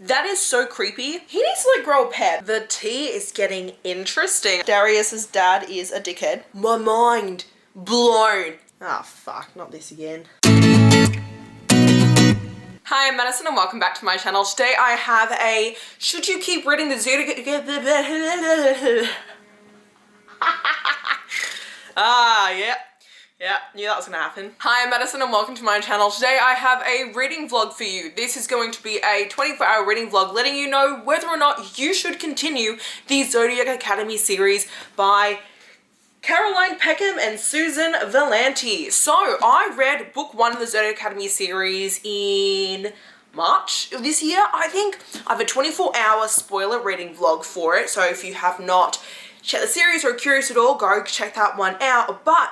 That is so creepy. He needs to like grow a pair. The tea is getting interesting. Darius's dad is a dickhead. My mind blown. Ah, fuck, not this again. Hi, I'm Madison and welcome back to my channel. Today I have a should you keep reading the Zodiac Yeah, knew that was gonna happen. Hi, I'm Madison and welcome to my channel. Today I have a reading vlog for you. This is going to be a 24-hour reading vlog letting you know whether or not you should continue the Zodiac Academy series by Caroline Peckham and Susan Valenti. So I read book 1 of the Zodiac Academy series in March of this year, I think. I have a 24-hour spoiler reading vlog for it, so if you have not checked the series or are curious at all, go check that one out. But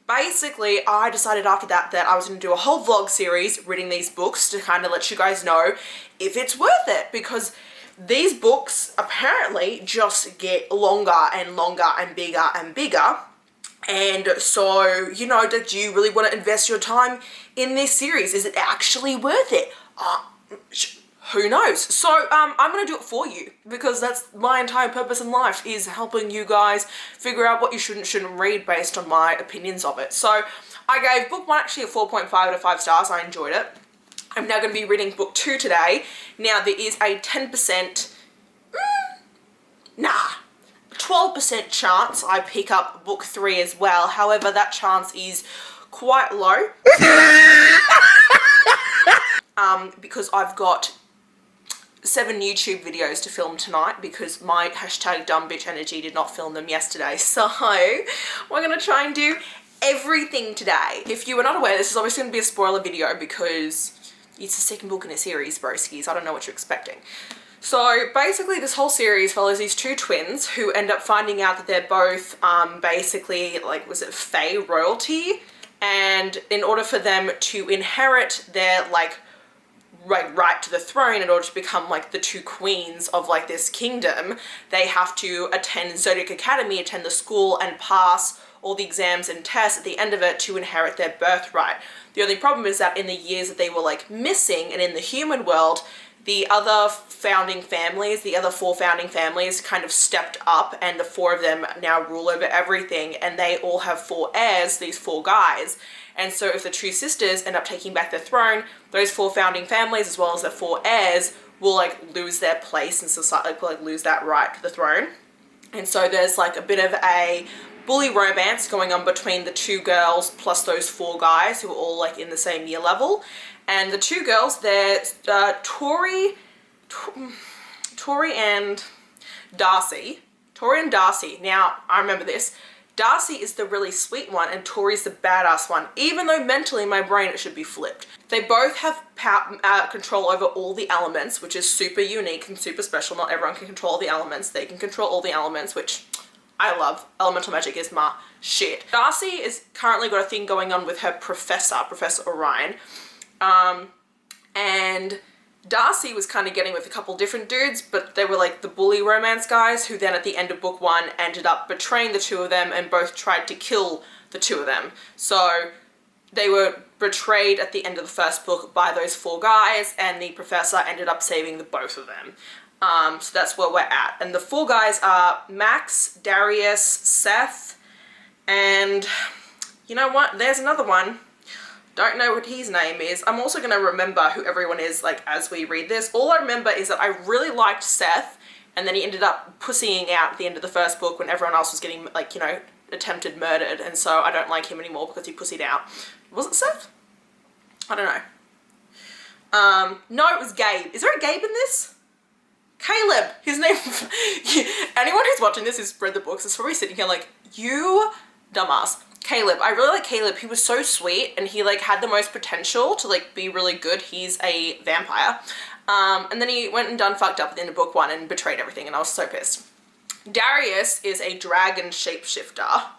basically, I decided after that I was going to do a whole vlog series reading these books to kind of let you guys know if it's worth it, because these books apparently just get longer and longer and bigger and bigger. And so, you know, do you really want to invest your time in this series? Is it actually worth it? Who knows? So I'm going to do it for you, because that's my entire purpose in life, is helping you guys figure out what you should and shouldn't read based on my opinions of it. So I gave book 1 actually a 4.5 out of 5 stars. I enjoyed it. I'm now going to be reading book 2 today. Now there is a 12% chance I pick up book 3 as well. However, that chance is quite low. Because I've got 7 YouTube videos to film tonight because my hashtag dumb bitch energy did not film them yesterday. So we're going to try and do everything today. If you are not aware, this is obviously going to be a spoiler video because it's the second book in a series, broskies. I don't know what you're expecting. So basically this whole series follows these 2 twins who end up finding out that they're both basically, like, was it Fae royalty? And in order for them to inherit their right to the throne, in order to become like the 2 queens of like this kingdom, they have to attend Zodiac Academy, attend the school and pass all the exams and tests at the end of it to inherit their birthright. The only problem is that in the years that they were like missing and in the human world, the other founding families, the other 4 founding families kind of stepped up, and the 4 of them now rule over everything, and they all have 4 heirs, these 4 guys. And so if the 2 sisters end up taking back the throne, those 4 founding families as well as their 4 heirs will like lose their place in society, like lose that right to the throne. And so there's like a bit of a bully romance going on between the 2 girls plus those 4 guys who are all like in the same year level. And the 2 girls, they're Tori and Darcy. Tori and Darcy. Now, I remember this. Darcy is the really sweet one and Tori's the badass one, even though mentally in my brain it should be flipped. They both have control over all the elements, which is super unique and super special. Not everyone can control the elements. They can control all the elements, which I love. Elemental magic is my shit. Darcy is currently got a thing going on with her Professor Orion. And Darcy was kind of getting with a couple different dudes, but they were like the bully romance guys who then at the end of book 1 ended up betraying the 2 of them and both tried to kill the 2 of them. So they were betrayed at the end of the first book by those 4 guys, and the professor ended up saving the both of them. So that's where we're at. And the 4 guys are Max, Darius, Seth, and you know what? There's another one. Don't know what his name is. I'm also going to remember who everyone is like as we read this. All I remember is that I really liked Seth, and then he ended up pussying out at the end of the first book when everyone else was getting, like, you know, attempted murdered, and so I don't like him anymore because he pussied out. Was it Seth? I don't know. No, it was Gabe. Is there a Gabe in this? Caleb. His name. Anyone who's watching this who's read the books is probably sitting here like, you dumbass. Caleb. I really like Caleb. He was so sweet and he like had the most potential to like be really good. He's a vampire. And then he went and done fucked up at the end of book 1 and betrayed everything, and I was so pissed. Darius is a dragon shapeshifter.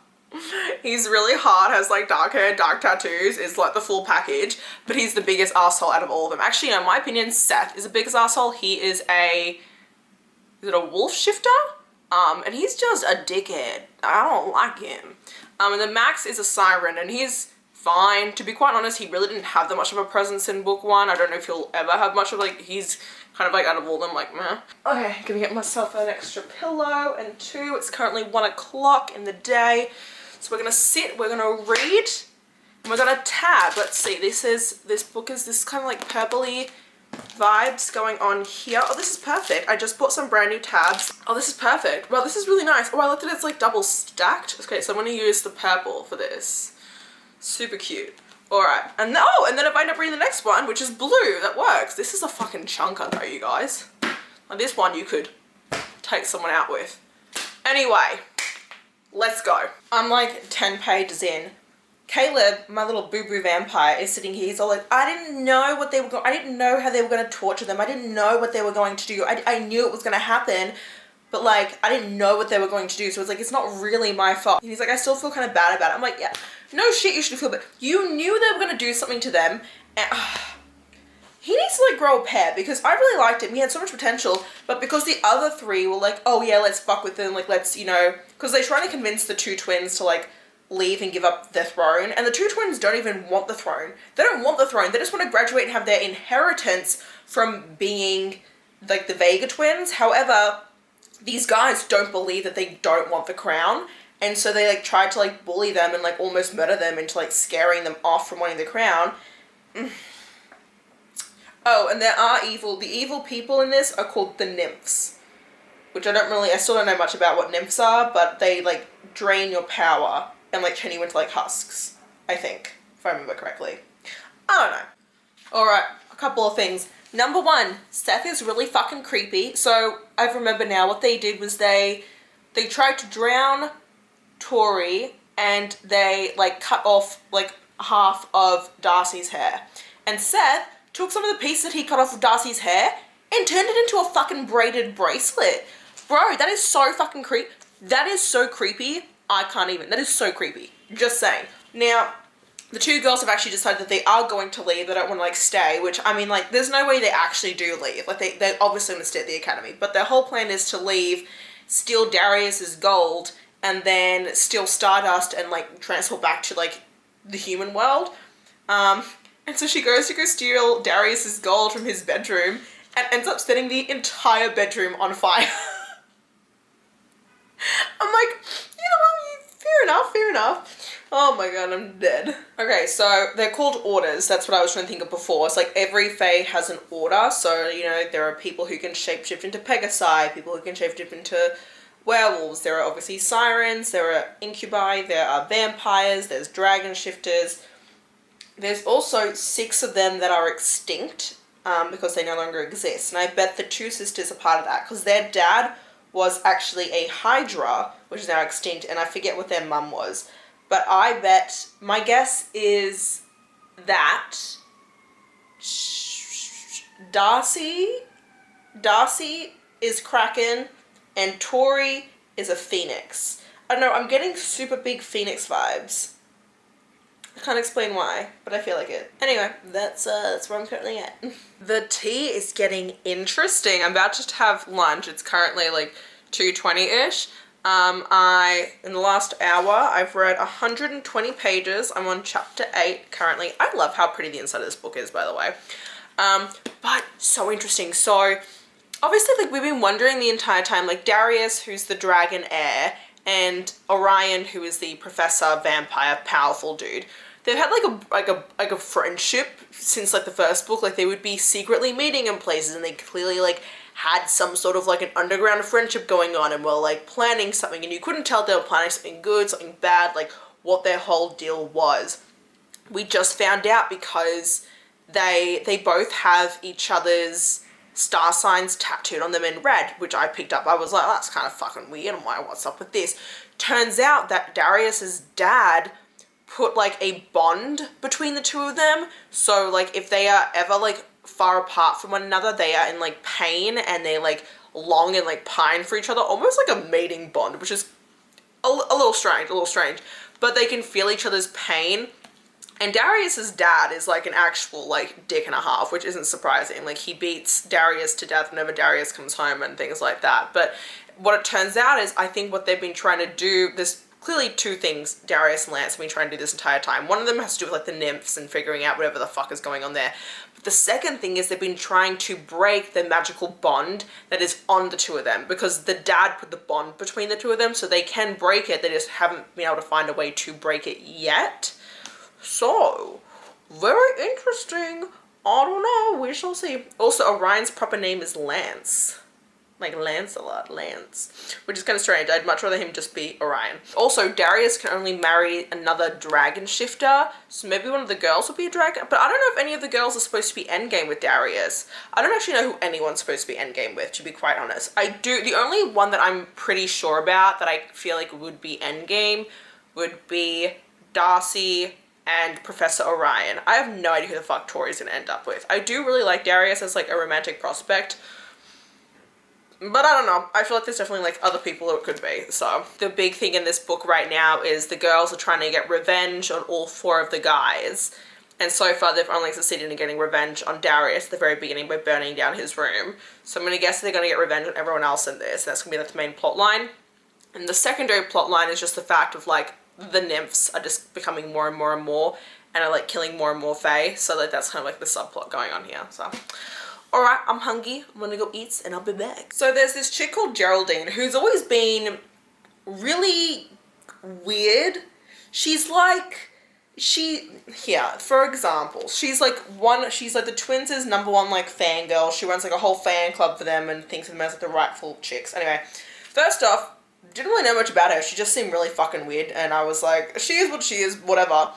He's really hot, has like dark hair, dark tattoos, is like the full package, but he's the biggest asshole out of all of them. Actually, in my opinion, Seth is the biggest asshole. He is a wolf shifter? And he's just a dickhead. I don't like him. And then Max is a siren, and he's fine. To be quite honest, he really didn't have that much of a presence in book 1. I don't know if he'll ever have much of, like, he's kind of like out of all them, like, meh. Okay, gonna get myself an extra pillow and 2. It's currently 1 o'clock in the day. So we're gonna sit, we're gonna read, and we're gonna tab. Let's see, this book is this kind of like purpley vibes going on here. Oh, this is perfect. I just bought some brand new tabs. Oh, this is perfect. Well, this is really nice. Oh, I looked at it, it's like double stacked. Okay, so I'm gonna use the purple for this. Super cute. Alright, and then if I end up reading the next one, which is blue, that works. This is a fucking chunker though, you guys. Like, this one you could take someone out with. Anyway, let's go. I'm like 10 pages in. Caleb, my little boo-boo vampire, is sitting here. He's all like, I didn't know what they were going, I didn't know how they were going to torture them. I didn't know what they were going to do. I knew it was going to happen, but like, I didn't know what they were going to do. So it's like, it's not really my fault. And he's like, I still feel kind of bad about it. I'm like, yeah, no shit, you should feel bad. You knew they were going to do something to them. And he needs to like grow a pair, because I really liked him. He had so much potential, but because the other 3 were like, oh yeah, let's fuck with them. Like, let's, you know, because they're trying to convince the 2 twins to like leave and give up their throne, and the 2 twins don't even want the throne. They don't want the throne. They just want to graduate and have their inheritance from being like the Vega twins. However, these guys don't believe that they don't want the crown, and so they like tried to like bully them and like almost murder them into like scaring them off from wanting the crown. Oh, and there are the evil people in this are called the nymphs, which I still don't know much about what nymphs are, but they like drain your power and like turn you into like husks, I think, if I remember correctly. I don't know. Alright, a couple of things. Number 1, Seth is really fucking creepy. So I remember now what they did was they tried to drown Tori, and they like cut off like half of Darcy's hair. And Seth took some of the pieces that he cut off of Darcy's hair and turned it into a fucking braided bracelet. Bro, that is so fucking creepy. That is so creepy. I can't even. That is so creepy. Just saying. Now, the 2 girls have actually decided that they are going to leave. They don't want to like stay, which I mean, like, there's no way they actually do leave. Like, they're obviously going to stay at the academy, but their whole plan is to leave, steal Darius's gold, and then steal Stardust and like transfer back to like the human world. And so she goes to go steal Darius's gold from his bedroom and ends up setting the entire bedroom on fire. I'm like, you know what, fair enough. Oh my god, I'm dead. Okay, so they're called orders. That's what I was trying to think of before. It's like every fae has an order. So, you know, there are people who can shapeshift into Pegasi, people who can shapeshift into werewolves. There are obviously sirens, there are incubi, there are vampires, there's dragon shifters. There's also 6 of them that are extinct because they no longer exist. And I bet the 2 sisters are part of that, because their dad was actually a Hydra, which is now extinct, and I forget what their mum was. But I bet, my guess is that Darcy is Kraken and Tori is a Phoenix. I don't know, I'm getting super big Phoenix vibes. I can't explain why, but I feel like it. Anyway, that's where I'm currently at. The tea is getting interesting. I'm about to have lunch. It's currently like 2:20-ish. In the last hour, I've read 120 pages. I'm on chapter 8 currently. I love how pretty the inside of this book is, by the way. But so interesting. So obviously, like, we've been wondering the entire time, like, Darius, who's the dragon heir, and Orion, who is the professor vampire powerful dude, they've had like a friendship since like the first book. Like, they would be secretly meeting in places, and they clearly like had some sort of like an underground friendship going on, and were like planning something, and you couldn't tell if they were planning something good, something bad, like what their whole deal was. We just found out because they both have each other's star signs tattooed on them in red, which I picked up. I was like, oh, that's kind of fucking weird. I'm like, what's up with this? Turns out that Darius's dad put like a bond between the 2 of them. So like if they are ever like far apart from one another, they are in like pain, and they like long and like pine for each other, almost like a mating bond, which is a little strange, but they can feel each other's pain. And Darius's dad is like an actual like dick and a half, which isn't surprising. Like, he beats Darius to death whenever Darius comes home and things like that. But what it turns out is, I think what they've been trying to do, this clearly two things Darius and Lance have been trying to do this entire time. One of them has to do with like the nymphs and figuring out whatever the fuck is going on there. But the second thing is they've been trying to break the magical bond that is on the two of them, because the dad put the bond between the two of them, so they can break it. They just haven't been able to find a way to break it yet. So, very interesting. I don't know, we shall see. Also, Orion's proper name is Lance. Like Lancelot, Lance. Which is kind of strange. I'd much rather him just be Orion. Also, Darius can only marry another dragon shifter, so maybe one of the girls will be a dragon. But I don't know if any of the girls are supposed to be endgame with Darius. I don't actually know who anyone's supposed to be endgame with, to be quite honest. The only one that I'm pretty sure about that I feel like would be endgame would be Darcy and Professor Orion. I have no idea who the fuck Tori's gonna end up with. I do really like Darius as like a romantic prospect, but I don't know. I feel like there's definitely like other people who it could be. So the big thing in this book right now is the girls are trying to get revenge on all four of the guys. And so far they've only succeeded in getting revenge on Darius at the very beginning by burning down his room. So I'm gonna guess they're gonna get revenge on everyone else in this. That's gonna be the main plot line. And the secondary plot line is just the fact of like the nymphs are just becoming more and more and more and are like killing more and more fae. So like that's kind of like the subplot going on here. So alright, I'm hungry, I'm gonna go eat and I'll be back. So there's this chick called Geraldine who's always been really weird. She's like, for example, she's like the twins' #1 like fangirl. She runs like a whole fan club for them and thinks of them as like the rightful chicks. Anyway, first off, didn't really know much about her. She just seemed really fucking weird and I was like, she is what she is, whatever.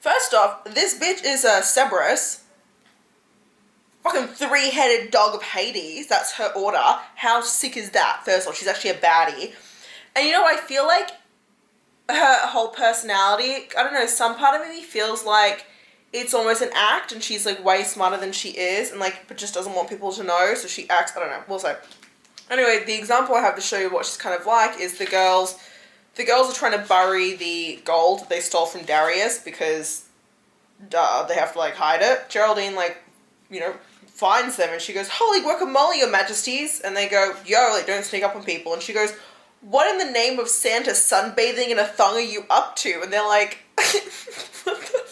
First off, this bitch is a Cerberus. Fucking 3-headed dog of Hades. That's her order. How sick is that? First off, she's actually a baddie. And you know, I feel like her whole personality, I don't know, some part of me feels like it's almost an act and she's like way smarter than she is and like, but just doesn't want people to know, so she acts, I don't know, we'll say. Anyway, the example I have to show you what she's kind of like is the girls are trying to bury the gold that they stole from Darius because, duh, they have to like hide it. Geraldine like, you know, finds them and she goes, "Holy guacamole, your majesties," and they go, "Yo, like don't sneak up on people," and she goes, "What in the name of Santa sunbathing in a thong are you up to?" And they're like, what the?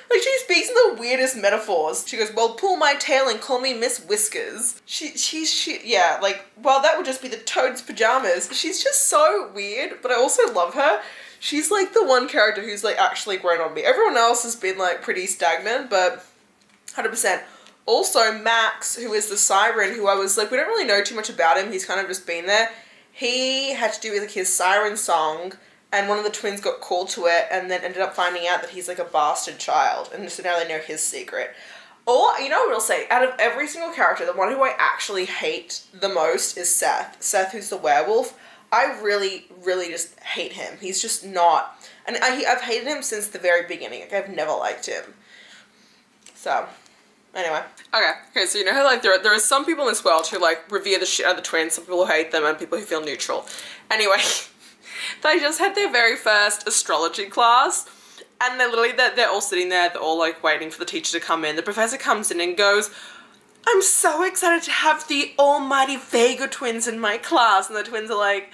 Like, she speaks in the weirdest metaphors. She goes, "Well, pull my tail and call me Miss Whiskers." Yeah, like, well, that would just be the Toad's pajamas. She's just so weird, but I also love her. She's like the one character who's like actually grown on me. Everyone else has been like pretty stagnant, but 100%. Also, Max, who is the siren, who I was like, we don't really know too much about him. He's kind of just been there. He had to do with like his siren song, and one of the twins got called to it and then ended up finding out that he's like a bastard child, and so now they know his secret. Or, you know what I'll say, out of every single character, the one who I actually hate the most is Seth. Seth, who's the werewolf. I really, really just hate him. He's just not, and I've hated him since the very beginning. Like, I've never liked him. So, anyway. Okay, so you know how like there are some people in this world who like revere the shit out of the twins, some people who hate them, and people who feel neutral. Anyway, they just had their very first astrology class, and they're all sitting there, they're all like waiting for the teacher to come in. The professor comes in and goes, "I'm so excited to have the almighty Vega twins in my class," and the twins are like,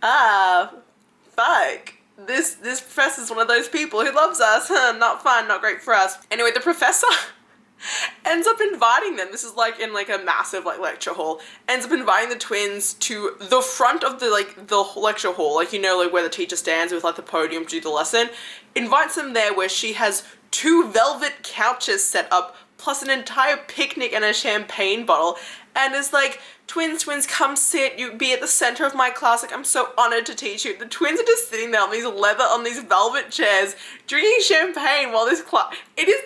fuck. This professor's one of those people who loves us. Not fun, not great for us. Anyway, the professor ends up inviting them. This is like in like a massive like lecture hall. Ends up inviting the twins to the front of the lecture hall, like, you know, like where the teacher stands with like the podium to do the lesson. Invites them there where she has 2 velvet couches set up plus an entire picnic and a champagne bottle, and is like, twins, come sit, you be at the center of my class, like, I'm so honored to teach you. The twins are just sitting there on these velvet chairs, drinking champagne while this class, it is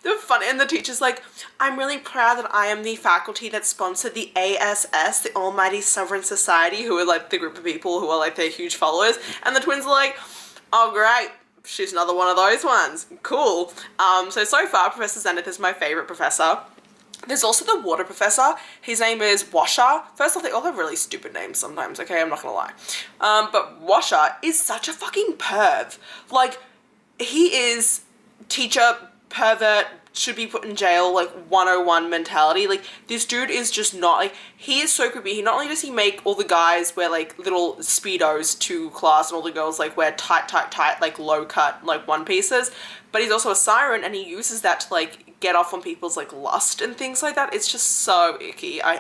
the fun, and the teacher's like, "I'm really proud that I am the faculty that sponsored the ASS, the Almighty Sovereign Society," who are like the group of people who are like their huge followers, and the twins are like, "Oh great, she's another one of those ones, cool." So far, Professor Zenith is my favorite professor. There's also the water professor. His name is Washer. First off, they all have really stupid names sometimes, okay? I'm not gonna lie. But Washer is such a fucking perv. Like, he is teacher, pervert, should be put in jail, like 101 mentality. Like, this dude is just not, like, he is so creepy. He not only does he make all the guys wear like little Speedos to class and all the girls like wear tight, like low cut, like one pieces, but he's also a siren and he uses that to like get off on people's like lust and things like that. It's just so icky. I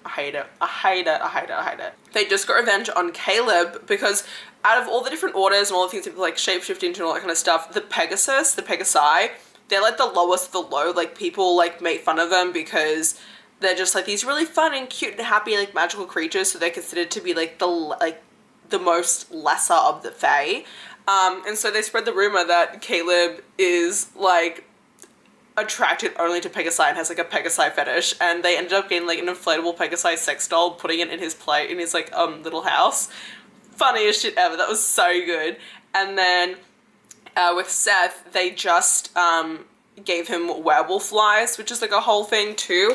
hate it. I hate it. I hate it. I hate it. They just got revenge on Caleb because out of all the different orders and all the things people like shapeshift into and all that kind of stuff, the Pegasi, they're like the lowest of the low. Like, people like make fun of them because they're just like these really fun and cute and happy like magical creatures, so they're considered to be like the most lesser of the Fae. And so they spread the rumor that Caleb is like attracted only to Pegasi and has like a Pegasi fetish, and they ended up getting like an inflatable Pegasi sex doll, putting it in his like little house. Funniest shit ever. That was so good. And then with Seth, they just gave him werewolf lies, which is like a whole thing too.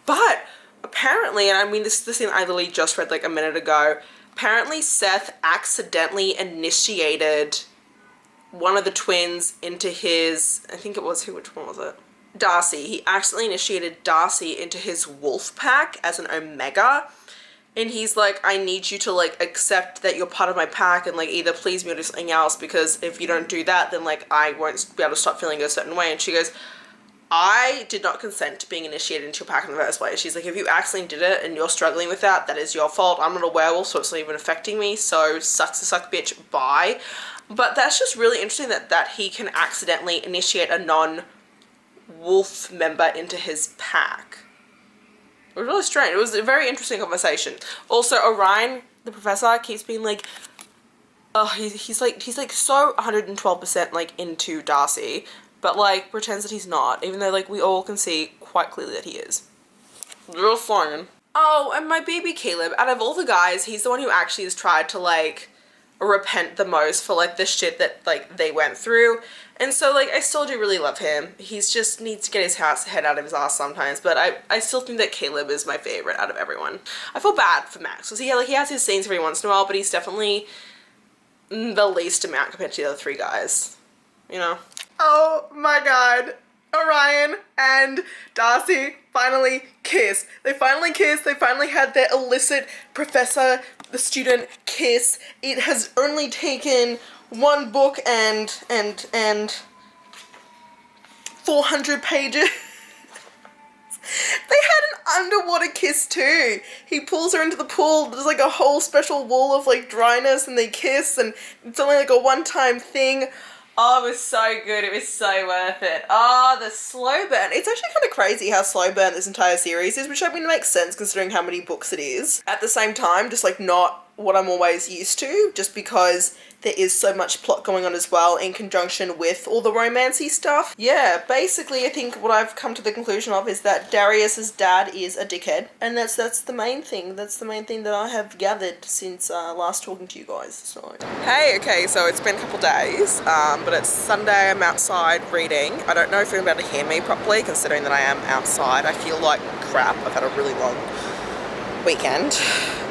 But apparently, and I mean this is the thing I literally just read like a minute ago, apparently Seth accidentally initiated one of the twins into his, I think it was, which one was it? Darcy. He accidentally initiated Darcy into his wolf pack as an Omega. And he's like, I need you to like accept that you're part of my pack and like either please me or do something else, because if you don't do that, then like I won't be able to stop feeling a certain way. And she goes, I did not consent to being initiated into your pack in the first place. She's like, if you accidentally did it and you're struggling with that, that is your fault. I'm not a werewolf, so it's not even affecting me. So sucks to suck, bitch. Bye. But that's just really interesting that he can accidentally initiate a non-wolf member into his pack. It was really strange. It was a very interesting conversation. Also, Orion, the professor, keeps being like, oh, he's like so 112% like into Darcy, but like pretends that he's not, even though like we all can see quite clearly that he is. Real fine. Oh, and my baby Caleb, out of all the guys, he's the one who actually has tried to like repent the most for like the shit that like they went through. And so like I still do really love him. He's just needs to get his head out of his ass sometimes, but I still think that Caleb is my favorite out of everyone. I feel bad for Max because he has his scenes every once in a while, but he's definitely the least amount compared to the other three guys, you know. Oh my god, Orion and Darcy finally kiss. They finally kissed. They finally had their illicit professor the student kiss. It has only taken one book and 400 pages. They had an underwater kiss too. He pulls her into the pool. There's like a whole special wall of like dryness and they kiss, and it's only like a one-time thing. Oh, it was so good. It was so worth it. Oh, the slow burn. It's actually kind of crazy how slow burn this entire series is, which I mean makes sense considering how many books it is. At the same time, just like not what I'm always used to, just because there is so much plot going on as well in conjunction with all the romancy stuff. Yeah, basically I think what I've come to the conclusion of is that Darius's dad is a dickhead, and that's the main thing. That's the main thing that I have gathered since last talking to you guys. So hey, okay, so it's been a couple days, but it's Sunday. I'm outside reading. I don't know if you're able to hear me properly considering that I am outside. I feel like crap. I've had a really long weekend,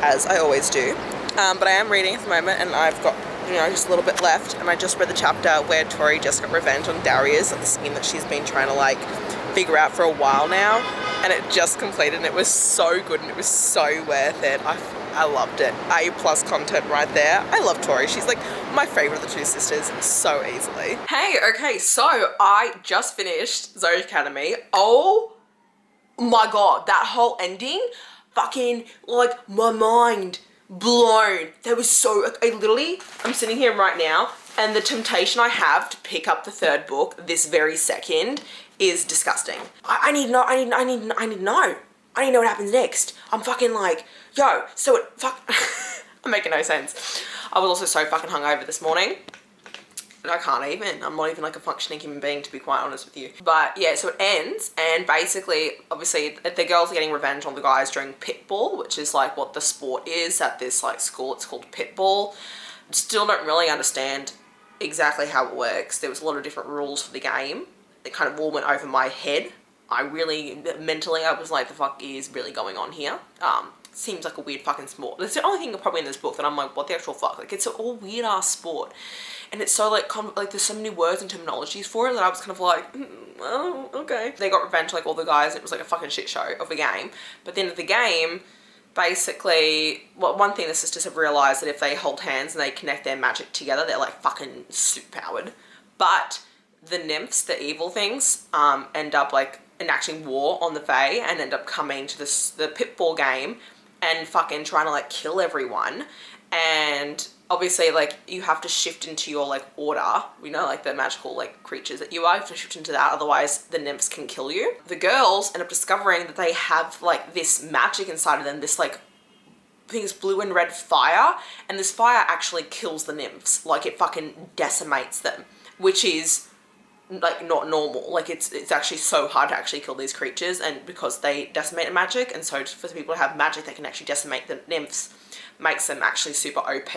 as I always do. But I am reading at the moment, and I've got, you know, just a little bit left, and I just read the chapter where Tori just got revenge on Darius, the scheme that she's been trying to like figure out for a while now, and it just completed, and it was so good and it was so worth it. I loved it. A+ content right there. I love Tori. She's like my favorite of the two sisters so easily. Hey, okay, so I just finished Zodiac Academy. Oh my god, that whole ending, fucking like my mind blown. That was so, I'm sitting here right now, and the temptation I have to pick up the third book this very second is disgusting. I need to know. I need to know what happens next. I'm fucking like, yo, so it, fuck, I'm making no sense. I was also so fucking hungover this morning. I can't even. I'm not even like a functioning human being, to be quite honest with you. But yeah, so it ends, and basically, obviously, the girls are getting revenge on the guys during pitball, which is like what the sport is at this like school. It's called pitball. Still don't really understand exactly how it works. There was a lot of different rules for the game. It kind of all went over my head. I really, mentally, I was like, the fuck is really going on here? seems like a weird fucking sport. That's the only thing probably in this book that I'm like, what the actual fuck? Like, it's an all weird ass sport. And it's so like, there's so many words and terminologies for it that I was kind of like, oh, okay. They got revenge like all the guys. It was like a fucking shit show of a game. But at the end of the game, basically, well, one thing the sisters have realised that if they hold hands and they connect their magic together, they're like fucking super powered. But the nymphs, the evil things, end up like enacting war on the Fae and end up coming to the pitball game and fucking trying to like kill everyone. And obviously, like, you have to shift into your like order, you know, like the magical like creatures that you are. You have to shift into that, otherwise the nymphs can kill you. The girls end up discovering that they have like this magic inside of them, this like, I think it's blue and red fire, and this fire actually kills the nymphs. Like, it fucking decimates them, which is like not normal. Like, it's actually so hard to actually kill these creatures, and because they decimate magic, and so for the people who have magic that can actually decimate the nymphs, makes them actually super OP,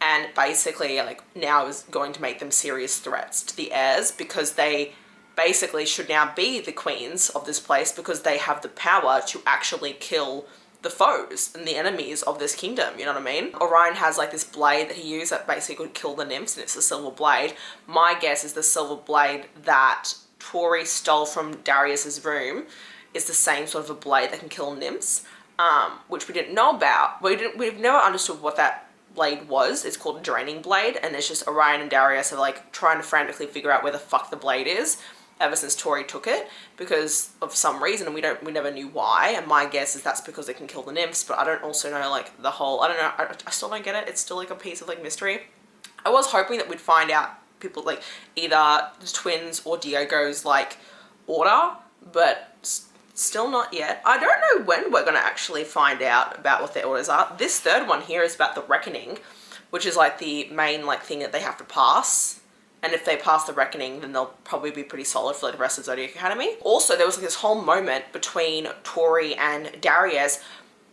and basically like now is going to make them serious threats to the heirs, because they basically should now be the queens of this place because they have the power to actually kill the foes and the enemies of this kingdom, you know what I mean? Orion has like this blade that he used that basically could kill the nymphs, and it's the silver blade. My guess is the silver blade that Tori stole from Darius's room is the same sort of a blade that can kill nymphs, which we didn't know about. We've never understood what that blade was. It's called a draining blade, and it's just Orion and Darius are like trying to frantically figure out where the fuck the blade is ever since Tori took it, because of some reason, and we never knew why, and my guess is that's because it can kill the nymphs, but I don't also know like the whole, I don't know, I still don't get it. It's still like a piece of like mystery. I was hoping that we'd find out people like either the twins or Diogo's like order, but still not yet. I don't know when we're gonna actually find out about what their orders are. This third one here is about the reckoning, which is like the main like thing that they have to pass. And if they pass the reckoning, then they'll probably be pretty solid for like the rest of Zodiac Academy. Also, there was like this whole moment between Tori and Darius.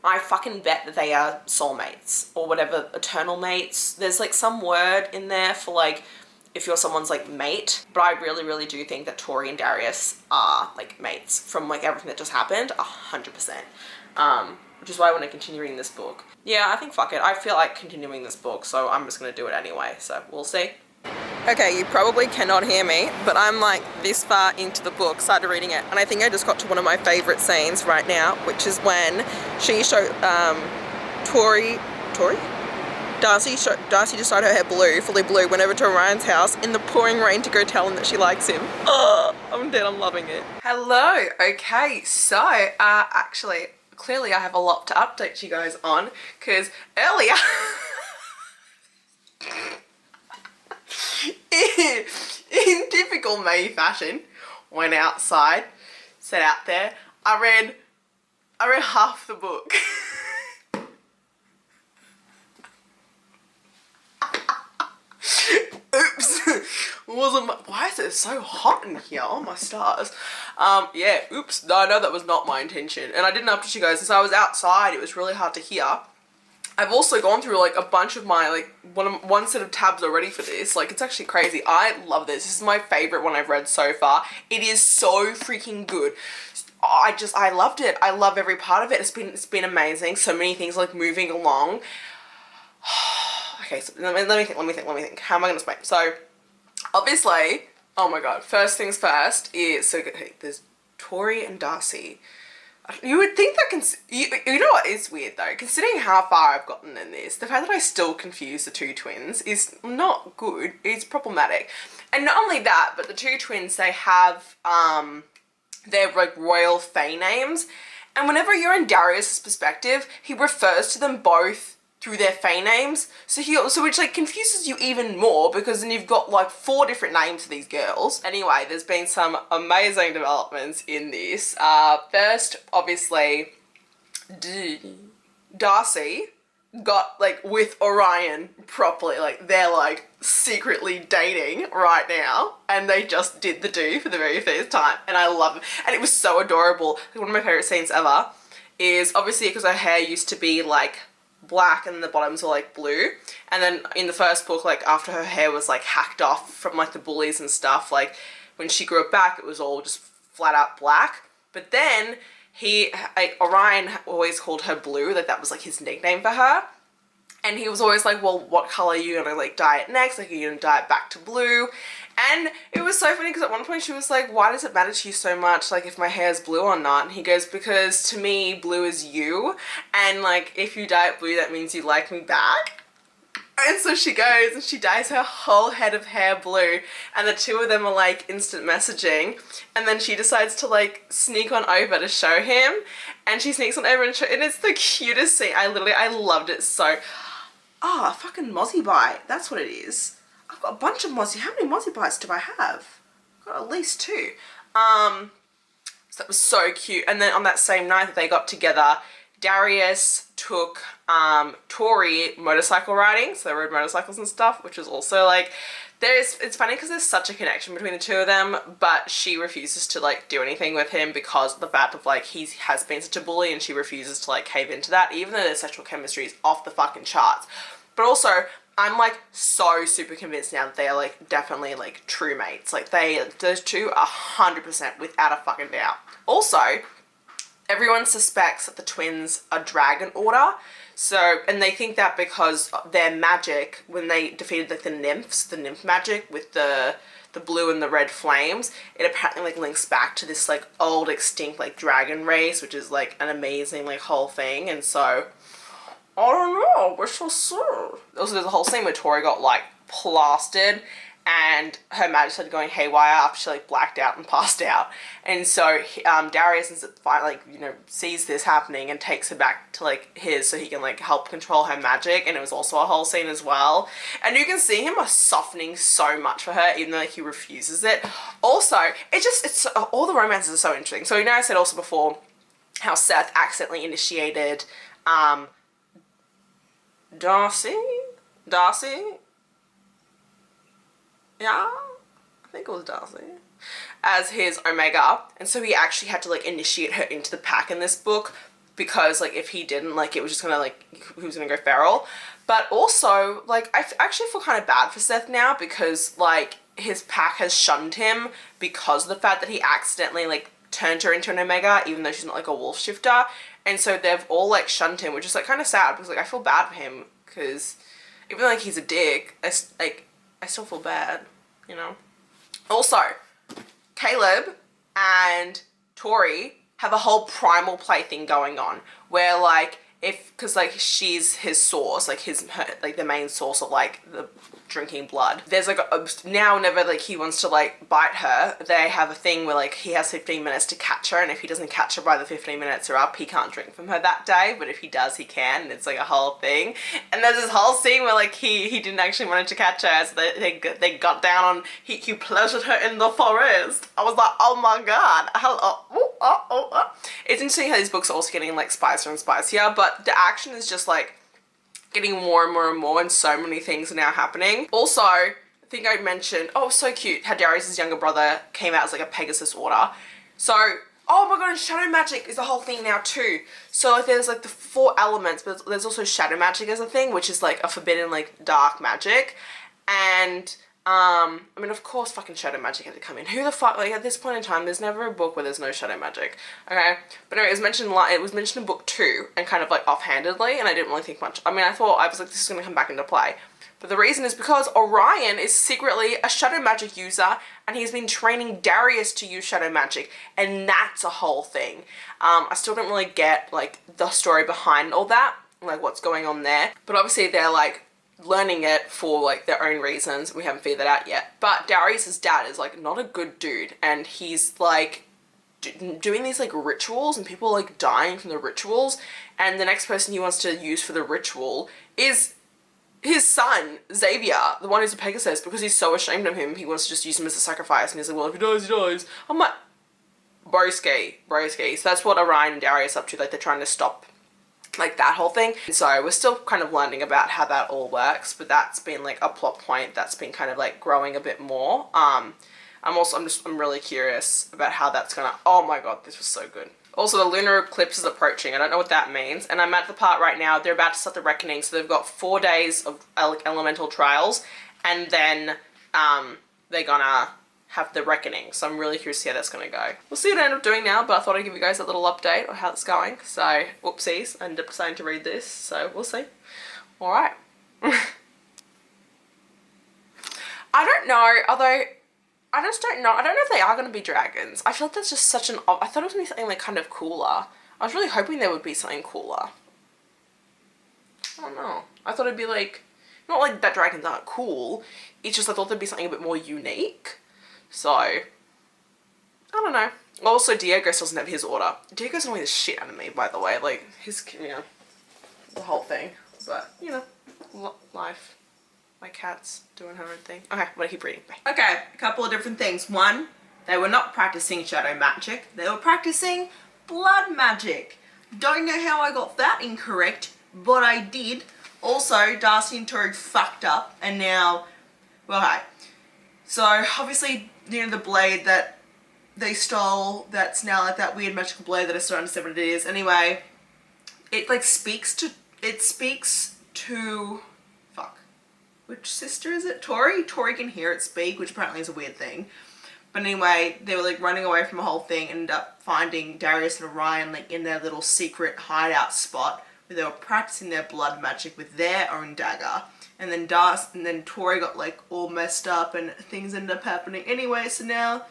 I fucking bet that they are soulmates or whatever, eternal mates. There's like some word in there for like if you're someone's like mate, but I really, really do think that Tori and Darius are like mates from like everything that just happened, 100%. Which is why I want to continue reading this book. Yeah, I think fuck it. I feel like continuing this book, so I'm just gonna do it anyway. So we'll see. Okay, you probably cannot hear me, but I'm like this far into the book, started reading it, and I think I just got to one of my favourite scenes right now, which is when she showed, Darcy just dyed her hair blue, fully blue, went over to Orion's house in the pouring rain to go tell him that she likes him. Oh, I'm dead, I'm loving it. Hello, okay, so, actually, clearly I have a lot to update you guys on, because earlier, in typical May fashion, went outside, sat out there. I read half the book. Oops. Why is it so hot in here? Oh my stars. Yeah, oops. No, I know that was not my intention. And I didn't update you guys since I was outside. It was really hard to hear. I've also gone through like a bunch of my like one set of tabs already for this. Like, it's actually crazy. I love this. This is my favorite one I've read so far. It is so freaking good. I loved it. I love every part of it. It's been amazing. So many things like moving along. Okay, so let me think. How am I gonna explain? So obviously, oh my god, first things first is, so hey, there's Tori and Darcy. You would think that, you know what is weird though, considering how far I've gotten in this, the fact that I still confuse the two twins is not good, it's problematic. And not only that, but the two twins, they have, their like royal fae names, and whenever you're in Darius's perspective, he refers to them both through their fae names, so which like confuses you even more, because then you've got like 4 different names for these girls. Anyway, there's been some amazing developments in this. First, obviously, Darcy got like with Orion properly, like they're like secretly dating right now, and they just did the do for the very first time, and I love it. And it was so adorable. Like, one of my favorite scenes ever is obviously because her hair used to be like black and the bottoms were like blue, and then in the first book, like after her hair was like hacked off from like the bullies and stuff, like when she grew it back it was all just flat out black. But then Orion always called her Blue, like that was like his nickname for her. And he was always like, well, what color are you gonna like dye it next? Like, are you gonna dye it back to blue? And it was so funny because at one point she was like, why does it matter to you so much, like, if my hair is blue or not? And he goes, because to me, blue is you. And like, if you dye it blue, that means you like me back. And so she goes and she dyes her whole head of hair blue, and the two of them are like instant messaging, and then she decides to like sneak on over to show him, and she sneaks on over and it's the cutest scene. I loved it so. Ah, fucking Mozzie bite. That's what it is. I've got a bunch of Mozzie. How many Mozzie bites do I have? I've got at least 2. So that was so cute. And then on that same night that they got together, Darius took Tori motorcycle riding, so they rode motorcycles and stuff, which was also like, it's funny because there's such a connection between the two of them, but she refuses to like do anything with him because of the fact of like he has been such a bully, and she refuses to like cave into that, even though their sexual chemistry is off the fucking charts. But also, I'm like so super convinced now that they are like definitely like true mates. Like those two are 100% without a fucking doubt. Also, everyone suspects that the twins are Dragon Order. So, and they think that because their magic, when they defeated like the nymphs, the nymph magic with the blue and the red flames, it apparently like links back to this like old extinct like dragon race, which is like an amazing like whole thing. And so, I don't know, we shall see. Also, there's a whole scene where Tori got like plastered, and her magic started going haywire after she like blacked out and passed out. And so Darius finally like, you know, sees this happening and takes her back to like his, so he can like help control her magic. And it was also a whole scene as well. And you can see him softening so much for her, even though like, he refuses it. Also, it's all the romances are so interesting. So you know, I said also before how Seth accidentally initiated Darcy? Yeah, I think it was Darcy, as his Omega, and so he actually had to like initiate her into the pack in this book, because like if he didn't, like it was just gonna like, he was gonna go feral. But also like I actually feel kind of bad for Seth now, because like his pack has shunned him because of the fact that he accidentally like turned her into an Omega, even though she's not like a wolf shifter. And so they've all like shunned him, which is like kind of sad, because like I feel bad for him, because even though like he's a dick, I still feel bad, you know. Also, Caleb and Tori have a whole primal play thing going on, where like because like she's his source, like like the main source of like the drinking blood. There's like now whenever like he wants to like bite her, they have a thing where like he has 15 minutes to catch her, and if he doesn't catch her by the 15 minutes are up, he can't drink from her that day, but if he does, he can, and it's like a whole thing. And there's this whole scene where like he didn't actually want to catch her, so they got down on, he pleasured her in the forest. I was like, oh my god. It's interesting how these books are also getting like spicier and spicier, but the action is just like getting more and more and more, and so many things are now happening. Also, I think I mentioned, oh, so cute how Darius' younger brother came out as like a Pegasus order. So, oh my god, and shadow magic is a whole thing now too. So like there's like the 4 elements, but there's also shadow magic as a thing, which is like a forbidden like dark magic. And I mean, of course fucking shadow magic had to come in. Who the fuck, like at this point in time, there's never a book where there's no shadow magic, okay? But anyway, it was mentioned in book 2, and kind of like offhandedly, and I didn't really think much. I mean, I was like, this is gonna come back into play. But the reason is because Orion is secretly a shadow magic user, and he's been training Darius to use shadow magic, and that's a whole thing. I still don't really get like the story behind all that, like what's going on there. But obviously they're like learning it for like their own reasons. We haven't figured that out yet. But Darius's dad is like not a good dude, and he's like doing these like rituals, and people are like dying from the rituals, and the next person he wants to use for the ritual is his son, Xavier, the one who's a Pegasus, because he's so ashamed of him, he wants to just use him as a sacrifice, and he's like, well, if he dies, he dies. I'm like, broski. So that's what Orion and Darius are up to, like they're trying to stop like that whole thing. So we're still kind of learning about how that all works, but that's been like a plot point that's been kind of like growing a bit more. I'm really curious about how that's gonna, oh my god, this was so good. Also, the lunar eclipse is approaching. I don't know what that means, and I'm at the part right now, they're about to start the reckoning, so they've got 4 days of elemental trials, and then they're gonna have the reckoning. So I'm really curious to see how that's going to go. We'll see what I end up doing now, but I thought I'd give you guys a little update on how it's going. So, whoopsies, I ended up deciding to read this, so we'll see. Alright. I don't know, although I just don't know. I don't know if they are going to be dragons. I feel like that's just such an... I thought it was going to be something like kind of cooler. I was really hoping there would be something cooler. I don't know. I thought it'd be like... Not like that dragons aren't cool. It's just I thought there'd be something a bit more unique. So... I don't know. Also, Diego still doesn't have his order. Diego's annoying the shit out of me, by the way. Like, his... You know... The whole thing. But, you know. Life. My cat's doing her own thing. Okay, I'm gonna keep reading. Bye. Okay, a couple of different things. One, they were not practicing shadow magic. They were practicing blood magic. Don't know how I got that incorrect, but I did. Also, Darcy and Tori fucked up, and now, well, okay. So, obviously, you know, the blade that they stole, that's now like that weird magical blade that I still don't understand what it is. Anyway, it like speaks to, fuck. Which sister is it? Tori? Tori can hear it speak, which apparently is a weird thing. But anyway, they were like running away from a whole thing, ended up finding Darius and Orion like in their little secret hideout spot where they were practicing their blood magic with their own dagger. And then Tori got like all messed up and things ended up happening anyway, so now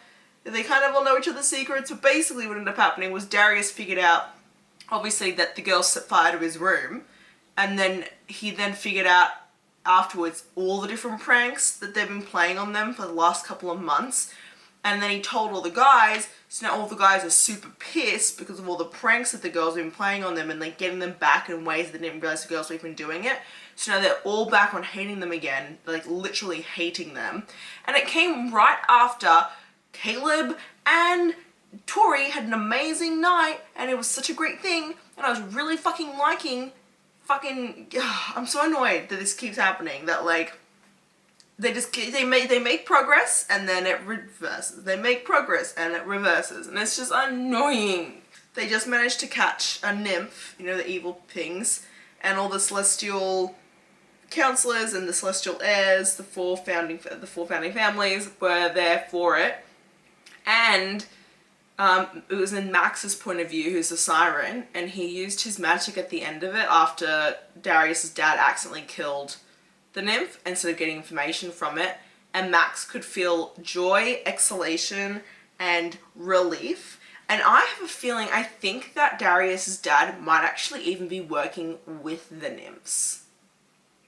they kind of all know each other's secrets. But basically what ended up happening was Darius figured out, obviously, that the girl set fire to his room, and then he then figured out afterwards all the different pranks that they've been playing on them for the last couple of months. And then he told all the guys, so now all the guys are super pissed because of all the pranks that the girls have been playing on them and like getting them back in ways they didn't realize the girls were even doing it. So now they're all back on hating them again, like literally hating them. And it came right after Caleb and Tori had an amazing night and it was such a great thing, and I was really fucking liking I'm so annoyed that this keeps happening, that like they make progress and then it reverses. They make progress and it reverses, and it's just annoying. They just managed to catch a nymph, you know, the evil things, and all the celestial counselors and the celestial heirs, the four founding families were there for it. And it was in Max's point of view, who's the siren, and he used his magic at the end of it after Darius's dad accidentally killed the nymph instead of getting information from it, and Max could feel joy, exhalation, and relief. And I have a feeling, I think that Darius's dad might actually even be working with the nymphs,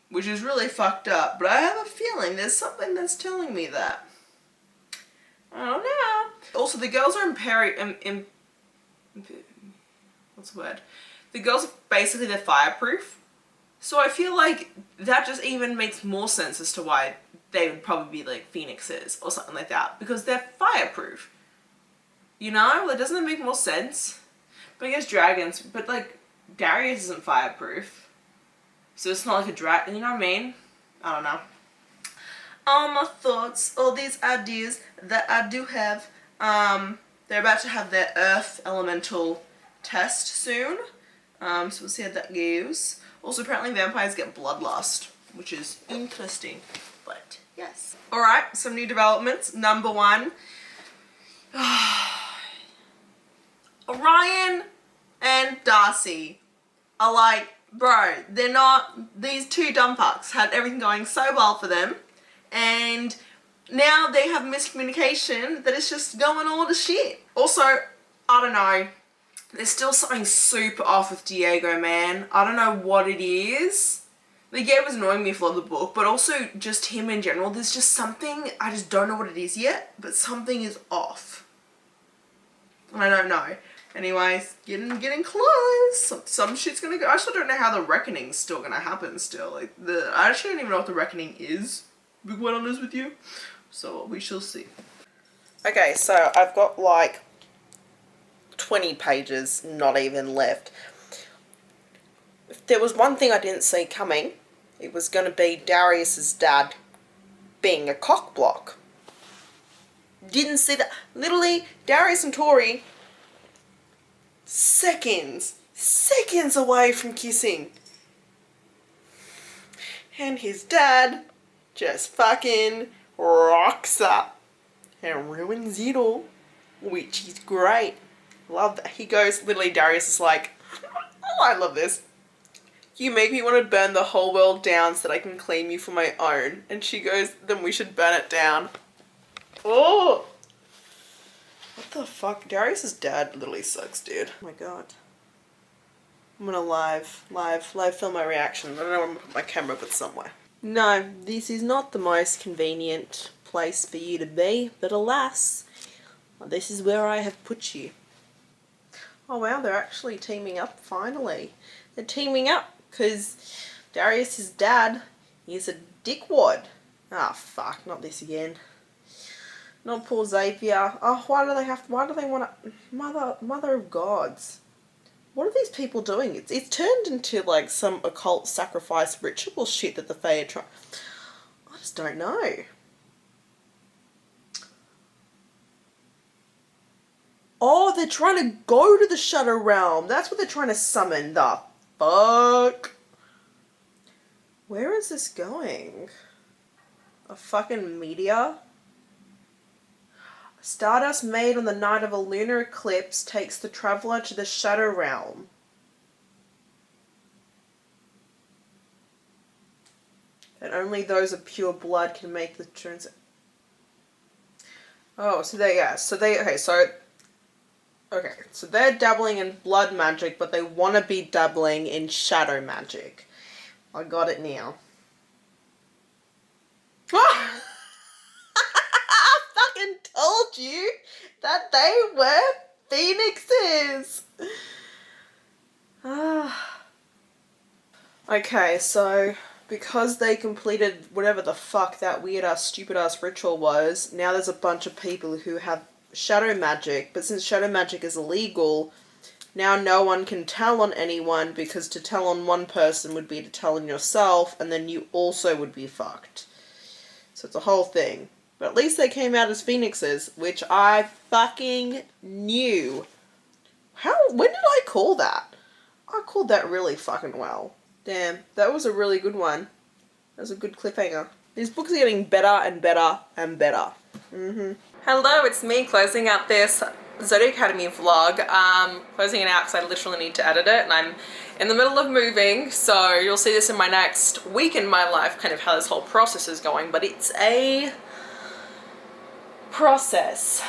which is really fucked up, but I have a feeling there's something that's telling me that. I don't know. Also, the girls are what's the word? The girls are basically, they're fireproof. So I feel like that just even makes more sense as to why they would probably be like phoenixes or something like that, because they're fireproof. You know, like, doesn't it make more sense? But I guess dragons, but like Darius isn't fireproof, so it's not like a dragon. You know what I mean? I don't know. All my thoughts, all these ideas that I do have. They're about to have their Earth Elemental test soon, so we'll see how that goes. Also, apparently vampires get bloodlust, which is interesting, but yes. Alright, some new developments. Number one, Orion and Darcy are like, bro, they're not, these two dumb fucks had everything going so well for them, and now they have miscommunication that is just going all to shit. Also, I don't know, there's still something super off with Diego, man. I don't know what it is. Like, yeah, it was annoying me for the book, but also just him in general. There's just something, I just don't know what it is yet, but something is off. I don't know. Anyways, getting close. Some shit's gonna go. I still don't know how the reckoning's still gonna happen still. Like, I actually don't even know what the reckoning is, to be quite honest with you. So, we shall see. Okay, so I've got like 20 pages, not even left. If there was one thing I didn't see coming, it was going to be Darius's dad being a cockblock. Didn't see that. Literally, Darius and Tori, seconds away from kissing. And his dad just fucking rocks up and ruins it all, which is great. Love that. He goes, literally Darius is like, oh, I love this. You make me want to burn the whole world down so that I can claim you for my own. And she goes, then we should burn it down. Oh! What the fuck? Darius's dad literally sucks, dude. Oh my god. I'm gonna live film my reaction. I don't know where I'm gonna put my camera, but somewhere. No, this is not the most convenient place for you to be, but alas, this is where I have put you. Oh wow, they're actually teaming up finally. They're teaming up because Darius's dad is a dickwad. Ah, fuck, not this again. Not poor Xavier. Oh, why do they want to... Mother of gods. What are these people doing? It's turned into like some occult sacrifice ritual shit that the Fae are trying... I just don't know. Oh, they're trying to go to the Shadow Realm. That's what they're trying to summon. The fuck? Where is this going? A fucking meteor? Stardust made on the night of a lunar eclipse takes the traveler to the Shadow Realm. And only those of pure blood can make the transit. Oh, so they're dabbling in blood magic, but they want to be dabbling in shadow magic. I got it now. I fucking told you that they were phoenixes. Okay, so because they completed whatever the fuck that weird ass, stupid ass ritual was, now there's a bunch of people who have shadow magic, but since shadow magic is illegal, now no one can tell on anyone, because to tell on one person would be to tell on yourself, and then you also would be fucked. So it's a whole thing. But at least they came out as phoenixes, which I fucking knew. When did I call that? I called that really fucking well. Damn, that was a really good one. That was a good cliffhanger. These books are getting better and better and better. Hello, it's me closing out this Zodiac Academy vlog. Closing it out because I literally need to edit it, and I'm in the middle of moving, so you'll see this in my next week in my life, kind of how this whole process is going, but it's a process.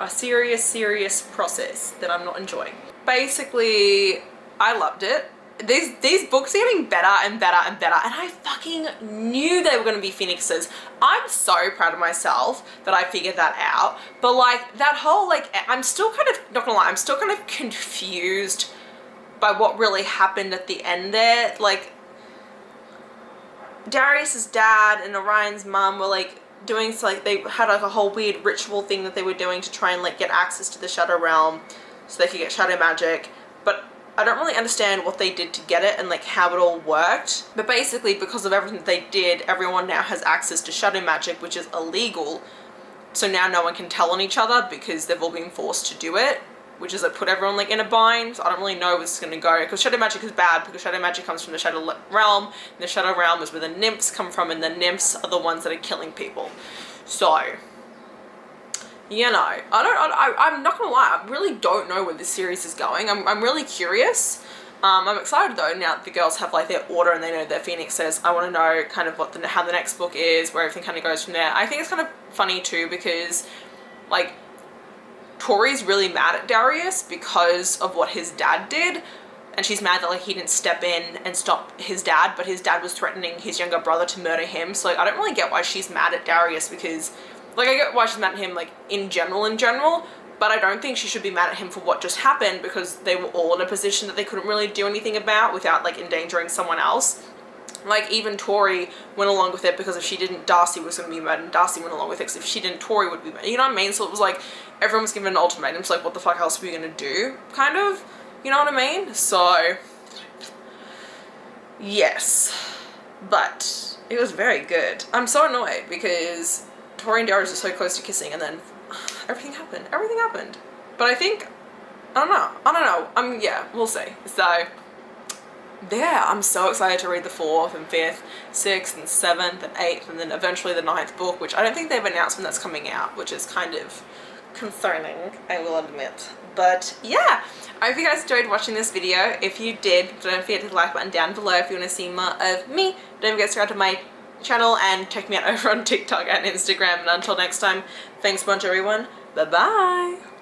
A serious process that I'm not enjoying. Basically, I loved it. These books are getting better and better and better, and I fucking knew they were going to be phoenixes. I'm so proud of myself that I figured that out, but like that whole, like, I'm still kind of, not gonna lie, I'm still kind of confused by what really happened at the end there. Like, Darius's dad and Orion's mum were like doing, so like they had like a whole weird ritual thing that they were doing to try and like get access to the Shadow Realm so they could get shadow magic, but I don't really understand what they did to get it and like how it all worked. But basically, because of everything that they did, everyone now has access to shadow magic, which is illegal. So now no one can tell on each other because they've all been forced to do it, which is like put everyone like in a bind. So I don't really know where this is going to go, because shadow magic is bad, because shadow magic comes from the Shadow Realm, and the Shadow Realm is where the nymphs come from, and the nymphs are the ones that are killing people. So, you know, I'm not gonna lie, I really don't know where this series is going. I'm really curious. I'm excited though, now that the girls have like their order and they know their phoenixes. I want to know kind of what how the next book is, where everything kind of goes from there. I think it's kind of funny too, because like Tori's really mad at Darius because of what his dad did, and she's mad that like he didn't step in and stop his dad, but his dad was threatening his younger brother to murder him. So like I don't really get why she's mad at Darius, because like I get why she's mad at him like in general, but I don't think she should be mad at him for what just happened, because they were all in a position that they couldn't really do anything about without like endangering someone else. Like even Tori went along with it because if she didn't, Darcy was going to be murdered, and Darcy went along with it because if she didn't, Tori would be murdered. You know what I mean? So it was like everyone was given an ultimatum. So like what the fuck else were you going to do? Kind of. You know what I mean? So yes, but it was very good. I'm so annoyed because Tori and Darius are so close to kissing, and then everything happened. But I think, I don't know, yeah, we'll see. So yeah, I'm so excited to read the 4th and 5th, 6th and 7th and 8th, and then eventually the 9th book, which I don't think they've announced when that's coming out, which is kind of concerning, I will admit. But yeah, I hope you guys enjoyed watching this video. If you did, don't forget to hit the like button down below if you want to see more of me. Don't forget to subscribe to my channel and check me out over on TikTok and Instagram. And until next time, thanks a bunch everyone. Bye bye!